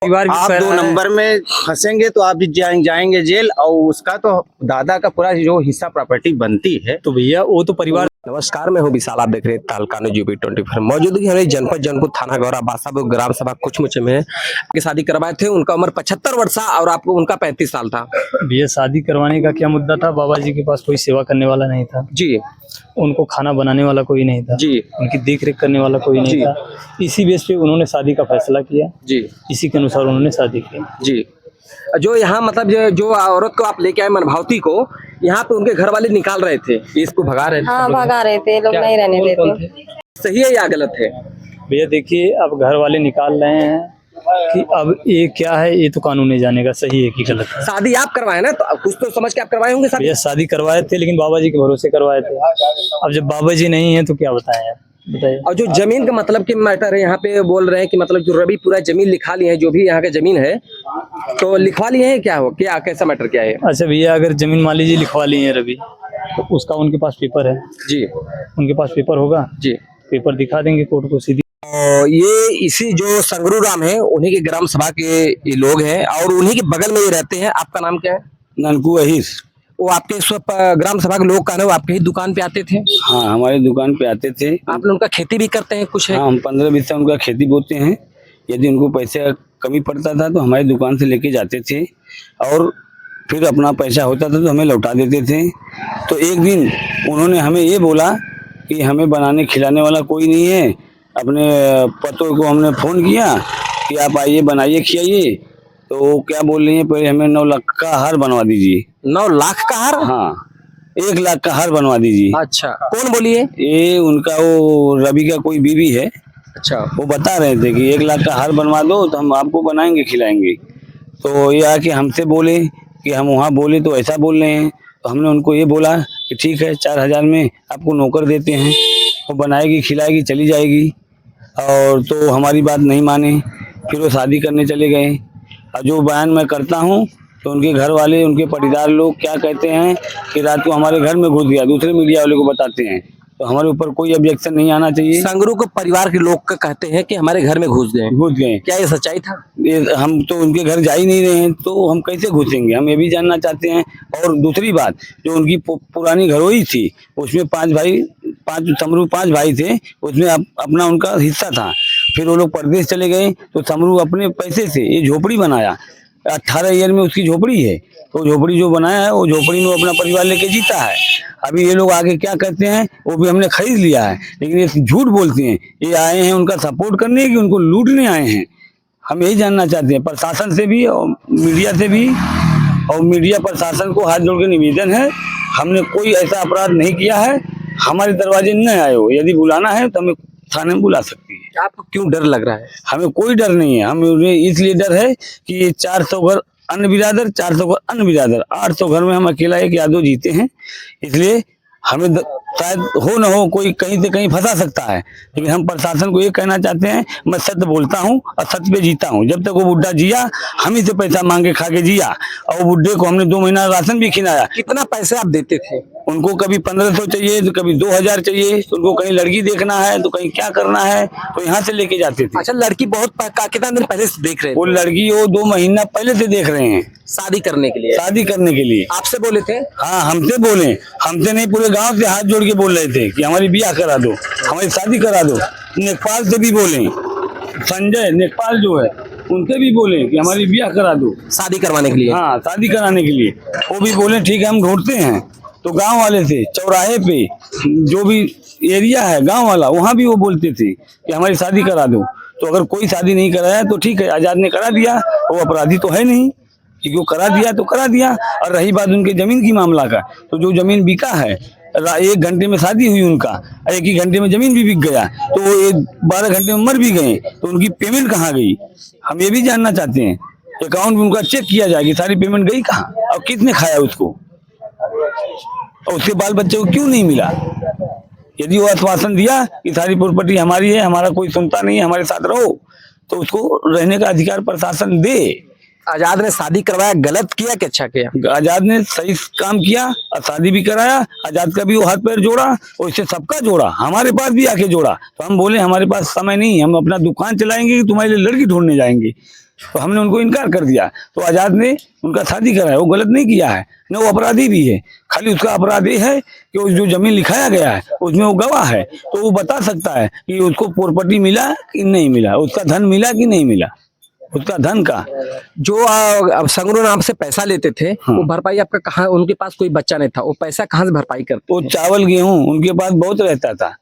परिवार आप 2 नंबर में फंसेंगे तो आप भी जाएंगे जेल, और उसका तो दादा का पूरा जो हिस्सा प्रॉपर्टी बनती है। तो भैया वो तो परिवार। नमस्कार, मैं हूं विशाल। आप देख रहे हैं तहलका न्यूज़ यूपी 24। मौजूदगी हमारे जनपद जौनपुर थाना गौरा बासापुर ग्राम सभा कुछ में की शादी करवाए थे। उनका उम्र 75 वर्ष और आपको उनका 35 साल था। भैया शादी करवाने का क्या मुद्दा था? बाबा जी के पास कोई सेवा करने वाला नहीं था जी उनको खाना बनाने वाला कोई नहीं था जी उनकी देख रेख करने वाला कोई नहीं था। इसी बेस पे उन्होंने शादी का फैसला किया जी इसी के अनुसार उन्होंने शादी की जी। जो यहाँ मतलब जो औरत को आप लेके आए मनभावती को, यहाँ पे उनके घर वाले निकाल रहे थे, इसको भगा रहे थे। हाँ, भगा रहे थे, लोग नहीं रहने देते। सही है या गलत है? भैया देखिए, अब घर वाले निकाल रहे हैं कि अब ये क्या है, ये तो कानून नहीं जानेगा सही है कि गलत है। शादी आप करवाए ना, तो कुछ तो समझ के आप करवाए होंगे शादी। भैया शादी करवाए थे लेकिन बाबा जी के भरोसे करवाए थे। अब जब बाबा जी नहीं है तो क्या बताएं आप, बताइए। और जो जमीन का मतलब की मैटर है, यहाँ पे बोल रहे हैं कि मतलब जो रवि पूरा जमीन लिखा लिए है, जो भी यहाँ का जमीन है तो लिखवा लिए हैं, क्या हो क्या कैसा मैटर क्या है? अच्छा भैया, अगर जमीन मान लीजिए लिखवा ली है रवि, तो उसका उनके पास पेपर है जी, उनके पास पेपर होगा जी, पेपर दिखा देंगे कोर्ट को सीधी। और ये इसी जो संगरू राम है, उन्हीं के ग्राम सभा के ये लोग हैं और उन्हीं के बगल में ये रहते हैं। आपका नाम क्या है? ननकू अहीर। वो आपके ग्राम सभा के लोग का वो आपके ही दुकान पे आते थे? हाँ, हमारी दुकान पे आते थे। आप लोग उनका खेती भी करते हैं कुछ है? हाँ, हम 15 बीघा उनका खेती बोते हैं। यदि उनको पैसे का कमी पड़ता था तो हमारी दुकान से लेके जाते थे, और फिर अपना पैसा होता था तो हमें लौटा देते थे। तो एक दिन उन्होंने हमें ये बोला कि हमें बनाने खिलाने वाला कोई नहीं है। अपने पतों को हमने फ़ोन किया कि आप आइए बनाइए खिलाइए, तो वो क्या बोल रही है, पहले हमें 9 लाख का हार बनवा दीजिए। 9 लाख का हार? हाँ, 1 लाख का हार बनवा दीजिए। अच्छा, कौन बोलिए? ये उनका वो रवि का कोई बीवी है। अच्छा, वो बता रहे थे कि 1 लाख का हार बनवा दो तो हम आपको बनाएंगे खिलाएंगे। तो ये आके हमसे बोले कि हम वहाँ बोले तो ऐसा बोल रहे हैं। तो हमने उनको ये बोला कि ठीक है, 4000 में आपको नौकर देते हैं, वो बनाएगी खिलाएगी चली जाएगी। और तो हमारी बात नहीं माने, फिर वो शादी करने चले गए। और जो बयान मैं करता हूँ तो उनके घर वाले, उनके पटीदार लोग क्या कहते हैं कि रात को हमारे घर में घुस गया, दूसरे मीडिया वाले को बताते हैं। तो हमारे ऊपर कोई ऑब्जेक्शन नहीं आना चाहिए। संगरू को परिवार के लोग का कहते हैं कि हमारे घर में घुस गए। क्या ये सच्चाई था? ये हम तो उनके घर जा ही नहीं रहे हैं, तो हम कैसे घुसेंगे, हम ये भी जानना चाहते हैं। और दूसरी बात, जो उनकी पुरानी घरोई थी, उसमें 5 भाई थे, उसमें अपना उनका हिस्सा था। फिर वो लोग परदेश चले गए तो समरू अपने पैसे से ये झोपड़ी बनाया। 18 ईयर में उसकी झोपड़ी है, तो झोपड़ी जो बनाया है वो झोपड़ी में अपना परिवार लेके जीता है। अभी ये लोग आगे क्या कहते हैं, वो भी हमने खरीद लिया है, लेकिन ये झूठ बोलते हैं। ये आए हैं उनका सपोर्ट करने कि उनको लूटने आए हैं। हम यही जानना चाहते हैं प्रशासन से भी और मीडिया से भी। और मीडिया प्रशासन को हाथ जोड़ के निवेदन है, हमने कोई ऐसा अपराध नहीं किया है, हमारे दरवाजे न आए हो। यदि बुलाना है तो हमें थाने में बुला सकती है। आपको क्यों डर लग रहा है? हमें कोई डर नहीं है, हमें इसलिए डर है कि ये 400 घर अन्य बिरादर, 400 घर अन्य बिरादर, 800 घर में हम अकेला एक यादव जीते हैं। इसलिए हमें शायद हो न हो कोई कहीं से कहीं फंसा सकता है, लेकिन हम प्रशासन को ये कहना चाहते हैं, मैं सत्य बोलता हूँ और सत्य पे जीता हूँ। जब तक वो बुढ़ा जिया, हम ही से पैसा मांगे खा के जिया, और वो बुढ़े को हमने 2 महीना राशन भी खिलाया। कितना पैसे आप देते थे उनको? कभी 1500 चाहिए तो कभी 2000 चाहिए। तो उनको कहीं लड़की देखना है तो कहीं क्या करना है, तो यहाँ से लेके जाते थे। अच्छा, लड़की बहुत कितना दिन पहले से देख रहे वो लड़की वो 2 महीना पहले से देख रहे हैं शादी करने के लिए? शादी करने के लिए आपसे बोले थे? हाँ, हमसे बोले, हमसे नहीं, पूरे गांव से हाथ जोड़ के बोल रहे थे कि हमारी ब्याह करा दो, हमारी शादी करा दो। नेकपाल से भी बोले, संजय नेकपाल जो है उनसे भी बोले कि हमारी ब्याह करा दो शादी करवाने के लिए। हाँ, शादी कराने के लिए। वो भी बोले ठीक है हम ढूंढते हैं। तो गांव वाले थे, चौराहे पे जो भी एरिया है गांव वाला, वहाँ भी वो बोलते थे कि हमारी शादी करा दो। तो अगर कोई शादी नहीं कराया तो ठीक है, आजाद ने करा दिया, वो अपराधी तो है नहीं, क्योंकि वो करा दिया तो करा दिया। और रही बात उनके जमीन की मामला का, तो जो जमीन बिका है, 1 घंटे में शादी हुई उनका, 1 ही घंटे में जमीन भी बिक गया, तो वो 12 घंटे में मर भी गए, तो उनकी पेमेंट कहाँ गई, हम ये भी जानना चाहते हैं। अकाउंट में उनका चेक किया जाए कि सारी पेमेंट गई कहाँ और किसने खाया उसको, और उसके बाल बच्चे को क्यों नहीं मिला। यदि वो आश्वासन दिया कि सारी प्रॉपर्टी हमारी है, हमारा कोई सुनता नहीं है, हमारे साथ रहो, तो उसको रहने का अधिकार प्रशासन दे। आजाद ने शादी करवाया, गलत किया कि अच्छा किया? आजाद ने सही काम किया और शादी भी कराया। आजाद का भी वो हाथ पैर जोड़ा और इससे सबका जोड़ा, हमारे पास भी आके जोड़ा। तो हम बोले हमारे पास समय नहीं, हम अपना दुकान चलाएंगे कि तुम्हारे लिए लड़की ढूंढने जाएंगे। तो हमने उनको इनकार कर दिया। तो आजाद ने उनका शादी करा है, वो गलत नहीं किया है, न वो अपराधी भी है। खाली उसका अपराध ये है कि वो जो जमीन लिखाया गया है उसमें वो गवाह है, तो वो बता सकता है कि उसको प्रॉपर्टी मिला कि नहीं मिला, उसका धन मिला कि नहीं मिला, उसका धन का। जो अब संगरू नाम से पैसा लेते थे, वो भरपाई आपका कहाँ, उनके पास कोई बच्चा नहीं था, वो पैसा कहाँ से भरपाई करते? वो चावल गेहूं उनके पास बहुत रहता था।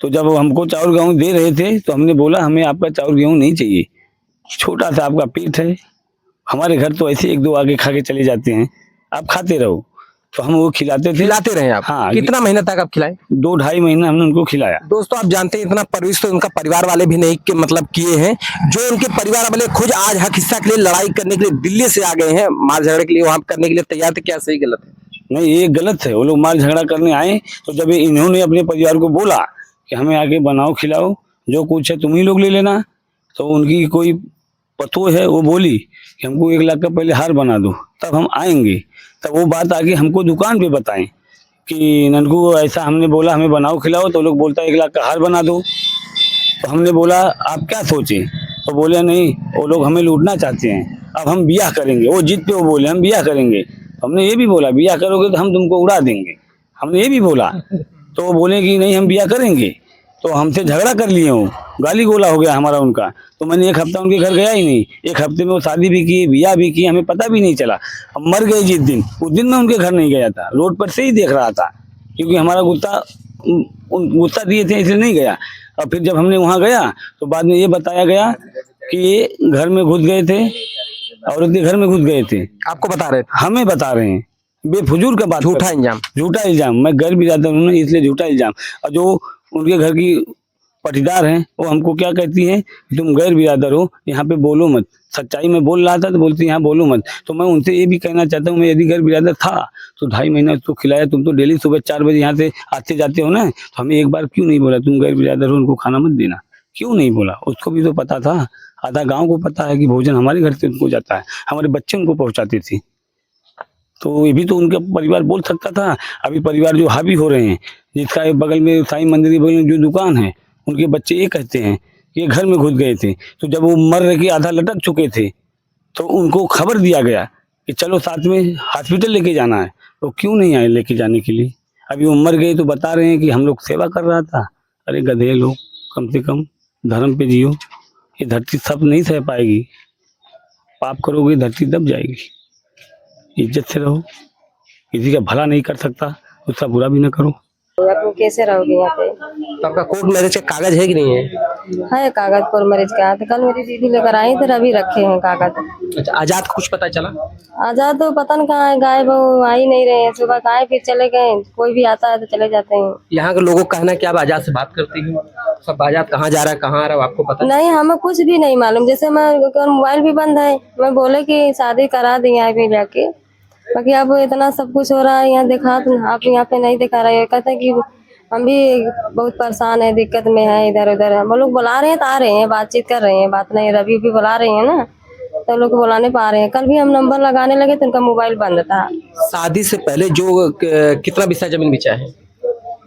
तो जब वो हमको चावल गेहूं दे रहे थे तो हमने बोला हमें आपका चावल गेहूं नहीं चाहिए, छोटा सा आपका पेट है, हमारे घर तो ऐसे एक दो आगे खा के चले जाते हैं, आप खाते रहो। तो हम वो खिलाते थे। खिलाते रहे आप? हाँ। कितना महीना तक आप खिलाए? 2-2.5 महीना हमने उनको खिलाया। दोस्तों, आप जानते हैं इतना परवरिश तो उनका परिवार वाले भी नहीं के मतलब किए हैं, जो उनके परिवार वाले खुद आज हक हिस्सा के लिए लड़ाई करने के लिए दिल्ली से आ गए हैं, मार झगड़े के लिए वहां करने के लिए तैयार थे। क्या सही गलत है? नहीं, ये गलत है। वो लोग मार झगड़ा करने आए तो जब इन्होंने अपने परिवार को बोला कि हमें आके बनाओ खिलाओ, जो कुछ है तुम ही लोग ले लेना, तो उनकी कोई पतो है वो बोली कि हमको 1 लाख का पहले हार बना दो तब हम आएंगे। तब वो बात आगे हमको दुकान पे बताएं कि ननकू ऐसा हमने बोला हमें बनाओ खिलाओ, तो लोग बोलता है 1 लाख का हार बना दो। तो हमने बोला आप क्या सोचे, तो बोले नहीं वो लोग हमें लूटना चाहते हैं, अब हम बियाह करेंगे। वो जिद पे वो बोले हम बियाह करेंगे। हमने ये भी बोला बियाह करोगे तो हम तुमको उड़ा देंगे, हमने ये भी बोला। तो वो बोले कि नहीं हम बियाह करेंगे। तो हमसे झगड़ा कर लिए, हो गाली गोला हो गया हमारा उनका। तो मैंने 1 हफ्ता उनके घर गया ही नहीं। 1 हफ्ते में वो शादी भी की, बियाह भी की, हमें पता भी नहीं चला। हम मर गए जिस दिन, उस दिन मैं उनके घर नहीं गया था, रोड पर से ही देख रहा था, क्योंकि हमारा गुस्सा दिए थे इसलिए नहीं गया। और फिर जब हमने वहाँ गया तो बाद में ये बताया गया कि ये घर में घुस गए थे, औरत के घर में घुस गए थे। आपको बता रहे थे? हमें बता रहे हैं, बेफजूल का बात, झूठा इल्जाम। झूठा इल्जाम। मैं गैर बिरादर हूँ इसलिए झूठा इल्जाम। और जो उनके घर की पटीदार हैं वो हमको क्या कहती हैं कि तुम गैर बिरादर हो, यहाँ पे बोलो मत। सच्चाई में बोल रहा था तो बोलती यहाँ बोलो मत। तो मैं उनसे ये भी कहना चाहता हूँ, मैं यदि गैर बिरादर था तो 2.5 महीना तो खिलाया। तुम तो डेली सुबह 4 बजे यहाँ से आते जाते हो ना, तो हमें एक बार क्यों नहीं बोला तुम गैर बिरादर हो, उनको खाना मत देना? क्यों नहीं बोला? उसको भी तो पता था, आधा गाँव को पता है कि भोजन हमारे घर से उनको जाता है, हमारे बच्चे उनको पहुँचाते थे। तो ये भी तो उनका परिवार बोल सकता था। अभी परिवार जो हावी हो रहे हैं, जिसका एक बगल में साईं मंदिर के बगल में जो दुकान है, उनके बच्चे ये कहते हैं कि ये घर में घुस गए थे। तो जब वो मर रहे के आधा लटक चुके थे तो उनको खबर दिया गया कि चलो साथ में हॉस्पिटल लेके जाना है, तो क्यों नहीं आए लेके जाने के लिए? अभी वो मर गए तो बता रहे हैं कि हम लोग सेवा कर रहा था। अरे गधे लोग, कम से कम धर्म पे जियो। ये धरती सब नहीं सह पाएगी, पाप करोगे धरती दब जाएगी। इज्जत से रहो, किसी का भला नहीं कर सकता उसका बुरा भी ना करो। आप कैसे रहोगे यहाँ पे? तो आपका कोर्ट मैरिज का कागज है कि नहीं है? है कागज पर मरीज का, तो कल मेरी दीदी लेकर आई थे, अभी रखे हैं कागज। अच्छा, आजाद को कुछ पता चला? आजाद तो पता नहीं कहाँ है, गायब वो आ ही नहीं रहे हैं। सुबह आए फिर चले गए, कोई भी आता है तो चले जाते हैं। यहाँ के लोगों का कहना है कि आप आजाद से बात करती हैं, सब आजाद कहाँ जा रहा है कहाँ आ रहा है आपको पता नहीं, हमें कुछ भी नहीं मालूम। जैसे मैं मोबाइल भी बंद है, मैं बोले कि शादी करा दी यहाँ पे जाके, बाकी अब इतना सब कुछ हो रहा है यहाँ दिखा, तो आप यहाँ पे नहीं दिखा रहे। कहते हैं कि हम भी बहुत परेशान है, दिक्कत में है, इधर उधर हम लोग बुला रहे हैं तो आ रहे हैं, बातचीत कर रहे हैं, बात नहीं। रवि भी बुला रहे हैं ना, तो लोग बुलाने पा रहे हैं। कल भी हम नंबर लगाने लगे तो उनका मोबाइल बंद था। शादी से पहले जो कितना बिस्सा जमीन बिचा है?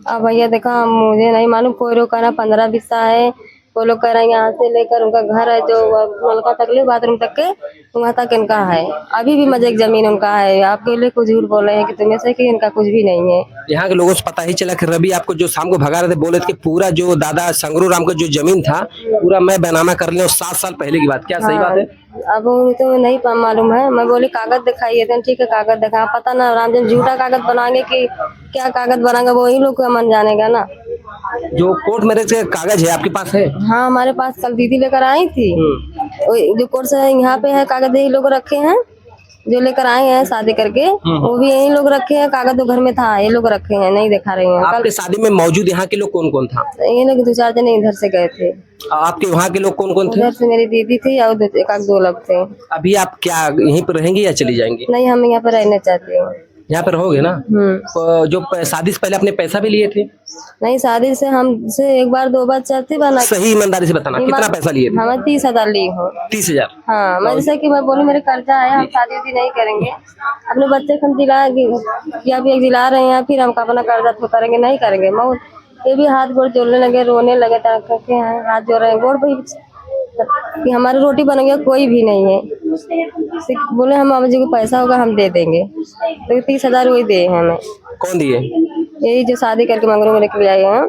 अब भैया देखा, मुझे नहीं मालूम। कोई लोग कह रहा 15 बिस्सा है, कोई लोग कह रहे हैं यहाँ से लेकर उनका घर है जो नलका तक ले बाथरूम तक के वहाँ तक इनका है। अभी भी मजे की जमीन उनका है। आपके लिए कुछ झूठ बोल रहे हैं कि तुम्हें से कि इनका कुछ भी नहीं है। यहाँ के लोगों से पता ही चला कि रवि आपको जो शाम को भगा रहे थे, बोले थे कि पूरा जो दादा संगरू राम का जो जमीन था पूरा मैं बैनामा कर लिया 7 साल पहले की बात। क्या सही बात है? अब तो नहीं मालूम है। मैं बोली कागज दिखाइए थे, ठीक है कागज दिखा। पता ना रामजन झूठा कागज बनाएंगे कि क्या कागज बनाएंगे, वो ही लोग का मन जानेगा ना। जो कोर्ट मैरिज का कागज है आपके पास है? हाँ, हमारे पास कल दीदी लेकर आई थी। जो कोर्ट से यहाँ पे है कागज, यही लोग रखे हैं जो लेकर आए हैं शादी करके, वो भी यही लोग रखे हैं। कागज तो घर में था, ये लोग रखे हैं, नहीं दिखा रहे हैं। आपके शादी में मौजूद यहाँ के लोग कौन कौन था? ये लोग 2-4 जने इधर से गए थे। आपके वहाँ के लोग कौन कौन थे? उधर से मेरी दीदी थी और 1-2 लोग थे। अभी आप क्या यहीं पर रहेंगे या चली जाएंगे? नहीं, हम यहाँ पे रहना चाहते हैं। यहाँ पर रहोगे ना? तो जो शादी से पहले अपने पैसा भी लिए थे? नहीं, शादी से हमसे 1-2 बार चाहती बना। सही ईमानदारी से बताना, कितना पैसा लिए थे? हमें 30,000 ली हूँ। 30,000? हाँ, मैं जैसे कि मैं बोली मेरे कर्जा है, हम शादी उदी नहीं करेंगे। अपने बच्चे को हम दिला या भी दिला रहे हैं, फिर हम अपना कर्जा तो करेंगे नहीं करेंगे। मैं ये भी हाथ गोड़ जोड़ने लगे, रोने लगे, हाथ जोड़ रहे हैं। गोड़ पे कि हमारी रोटी बनेंगे, कोई भी नहीं है। बोले हम मामा जी को पैसा होगा हम दे देंगे, तो 30,000 वही दिए हैं हमें। कौन दिए यही जो शादी करके मंगरू में लेके आए हैं।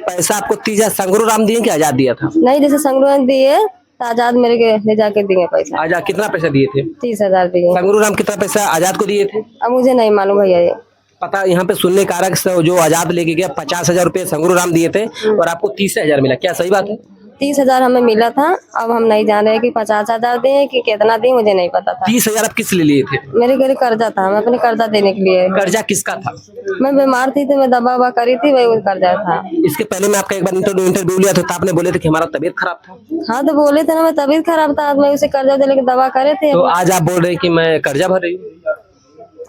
पैसा? आपको 30,000 संगरू राम दिए कि आजाद दिया था? नहीं, जैसे संगरू ने दिए तो आजाद मेरे के ले जाके दिए पैसा। आजाद कितना पैसा दिए थे? 30,000 दिए। संगरू राम कितना पैसा आजाद को दिए थे? अब मुझे नहीं मालूम भैया ये। पता यहाँ पे सुनने का आ रहा है कि जो आजाद लेके गया 50,000 रुपए संगरू राम दिए थे और आपको 30,000 मिला, क्या सही बात है? 30,000 हमें मिला था। अब हम नहीं जान रहे कि 50,000 दिए कि कितना दिए, मुझे नहीं पता था। 30,000 आप किस लिए लिए थे? मेरे घर कर्जा था, मैं अपने कर्जा देने के लिए। कर्जा किसका था? मैं बीमार थी तो मैं दवा ववा करी थी, वही कर्जा था। इसके पहले मैं आपका एक बार इंटरव्यू लिया था तो आपने बोले थे कि हमारा तबीयत खराब था। हाँ तो बोले थे ना, मैं तबीयत खराब था, मैं उसे कर्जा दे लेके दवा करे थे। तो आज आप बोल रहे हैं कि मैं कर्जा भर रही हूँ?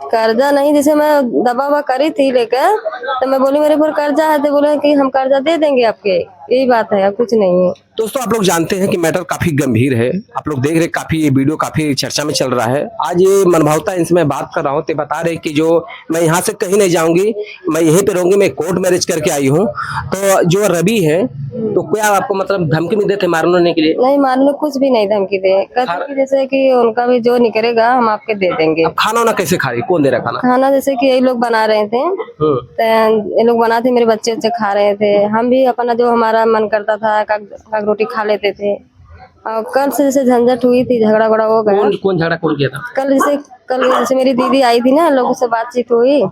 कर्जा नहीं, जैसे मैं दवा ववा करी थी लेकर, तो मैं बोली मेरे ऊपर कर्जा है, तो बोले कि हम कर्जा दे देंगे आपके। यही बात है, अब कुछ नहीं है। दोस्तों आप लोग जानते हैं कि मैटर काफी गंभीर है। आप लोग देख रहे काफी ये वीडियो काफी चर्चा में चल रहा है। आज ये मनभावता इनसे मैं बात कर रहा हूँ तो बता रहे कि जो मैं यहाँ से कहीं नहीं जाऊंगी, मैं यहीं पे रहूंगी, मैं कोर्ट मैरिज करके आई हूँ। तो जो रवि है तो क्या आपको मतलब धमकी नहीं देते मारने के लिए? नहीं, मारने कुछ भी नहीं धमकी दे, कहते कि जैसे कि उनका भी जो निकलेगा हम आपके दे देंगे। अब खाना वाना कैसे खा रही? कौन दे रहा खाना? खाना जैसे कि यही लोग बना रहे थे, तो ये लोग बनाते, मेरे बच्चे बच्चे खा रहे थे। हम भी अपना जो हमारा मन करता था काग रोटी खा लेते थे। और कल से जैसे झंझट हुई थी, झगड़ा हो गया। कौन झगड़ा कौन किया था? कल जैसे मेरी दीदी आई थी ना, लोगों से बातचीत हुई,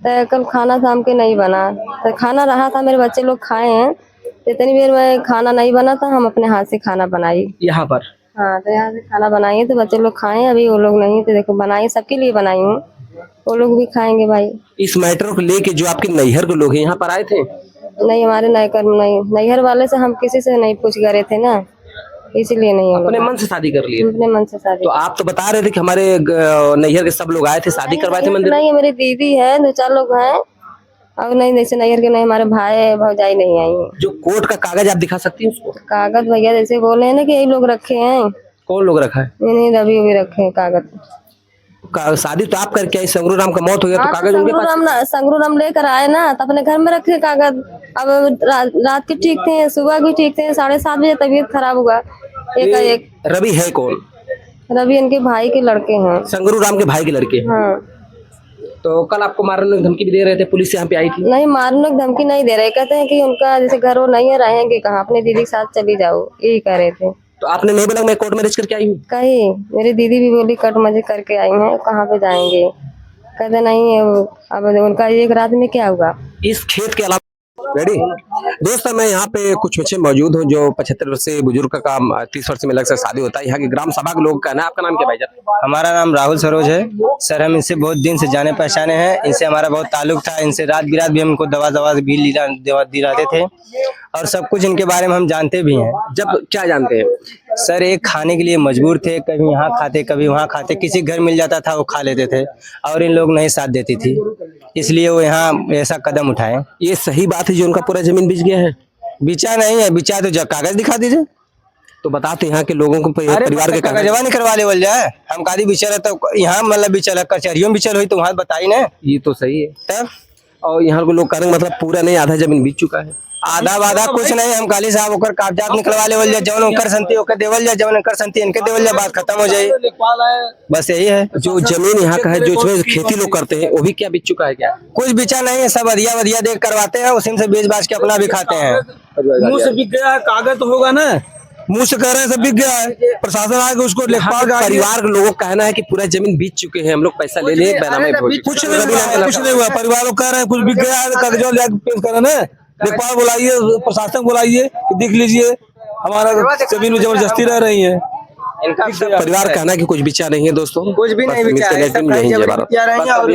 तो कल खाना शाम के नहीं बना। तो खाना रहा था, मेरे बच्चे लोग खाए हैं, तो इतनी देर में खाना नहीं बना था, हम अपने हाथ से खाना बनाई यहाँ पर। हाँ, तो यहाँ से खाना बनाई तो बच्चे लोग खाए, अभी वो लोग नहीं। तो देखो बनाई, सबके लिए बनाई हूँ, वो लोग भी खाएंगे भाई। इस मैटर को लेके जो आपके नैहर के लोग हैं यहाँ पर आए थे? नहीं, हमारे नैहर वाले से हम किसी से नहीं पूछ गए थे ना, इसीलिए नहीं। अपने मन से शादी कर लिए? अपने मन से शादी। तो आप तो बता रहे थे कि हमारे नैहर के सब लोग आए थे, शादी करवाए थे मंदिर? नहीं, मेरी दीदी है, 2-4 लोग हैं। अब नहीं, जैसे नैहर के नहीं, हमारे भाई भौजाई नहीं आई है। जो कोर्ट का कागज आप दिखा सकती हैं उसको? कागज भैया जैसे बोले हैं ना कि यही लोग रखे हैं। कौन लोग रखा है? नहीं, रवि भी रखे हैं कागज। शादी तो आप करके आई, संगरू राम का मौत हो गया तो कागज उनके पास? संगरू राम लेकर आए ना, तो अपने घर में रखे कागज। अब रात के ठीक थे, सुबह भी ठीक थे, 7:30 बजे तबीयत खराब हुआ एक। रवि है कौन? रवि इनके भाई के लड़के हैं, संगरू राम के भाई के लड़के। हाँ। तो कल आपको मारने की धमकी भी दे रहे थे, पुलिस यहाँ पे आई थी? नहीं, मारने की धमकी नहीं दे रहे, कहते हैं कि उनका जैसे घर वो नहीं है, रहेंगे कहाँ, अपने दीदी के साथ चली जाओ, यही कह रहे थे। तो आपने नहीं बोला मैं कोर्ट मैरिज करके आई हूँ? कही मेरी दीदी भी बोली कट मजे करके आई हैं, कहाँ पे जाएंगे, कहते नहीं। अब उनका एक रात में क्या हुआ? इस खेत के अलावा रेडी दोस्तों, मैं यहाँ पे कुछ बच्चे मौजूद हूँ जो 75 वर्षीय बुजुर्ग का 30 वर्ष में लगभग शादी होता है। यहाँ के ग्राम सभा के लोग कहना है। आपका नाम क्या भाईजान? हमारा नाम राहुल सरोज है सर। हम इनसे बहुत दिन से जाने पहचाने हैं, इनसे हमारा बहुत ताल्लुक था। इनसे रात बिरात भी हमको दवा भी दिलाते थे और सब कुछ इनके बारे में हम जानते भी हैं। जब क्या जानते हैं सर, एक खाने के लिए मजबूर थे, कभी यहाँ खाते कभी वहाँ खाते, किसी घर मिल जाता था वो खा लेते थे और इन लोग नहीं साथ देती थी, इसलिए वो यहाँ ऐसा कदम उठाए। ये सही बात है जो उनका पूरा जमीन बिक गया है? बिचा नहीं है, बिचा तो जब कागज दिखा दीजिए तो बताते यहाँ के लोगों को परिवार के कागजवा नहीं करवा ले बोल जाए। हम कादी बिचल तो यहाँ मतलब बिचल कचहरियों में बिचल हुई तो वहाँ बताई ना। ये तो सही है। तब और यहाँ के लोग करेंगे मतलब पूरा नहीं, आधा जमीन बिक चुका है। आधा कुछ नहीं, हम काली साहब ओकर कागजात निकलवा ले बोल जाए, जवन उनकर संति ओकर देवल जाए, जवन उनकर संति इनके देवल जाए, बात खत्म हो जाए, बस यही है। जो जमीन यहाँ का है जो इसमें खेती लोग करते हैं वो भी क्या बिक चुका है? क्या कुछ बिचा नहीं है, सब अधिया देख करवाते हैं, उसी से बेच बाच के अपना भी खाते हैं। मुंह से बिक गया है, कागज तो होगा ना, मुंह से कह रहे हैं सब बिक गया है, प्रशासन आएगा उसको लेखपाल का। परिवार के लोगों का कहना है कि पूरा जमीन बेच चुके हैं, हम लोग पैसा ले लिए बैनामे कुछ नहीं हुआ, परिवार लोग कह रहे हैं कुछ बिक गया है, कागज पेश कर रहे हैं। लेखपाल बुलाइए, प्रशासन बुलाइए, देख लीजिए हमारा जमीन में जबरदस्ती रह रही है। इनका परिवार कहना कि कुछ बिचा नहीं है। दोस्तों कुछ भी नहीं बिचा है, सब कहीं जबरदस्ती आ रही है और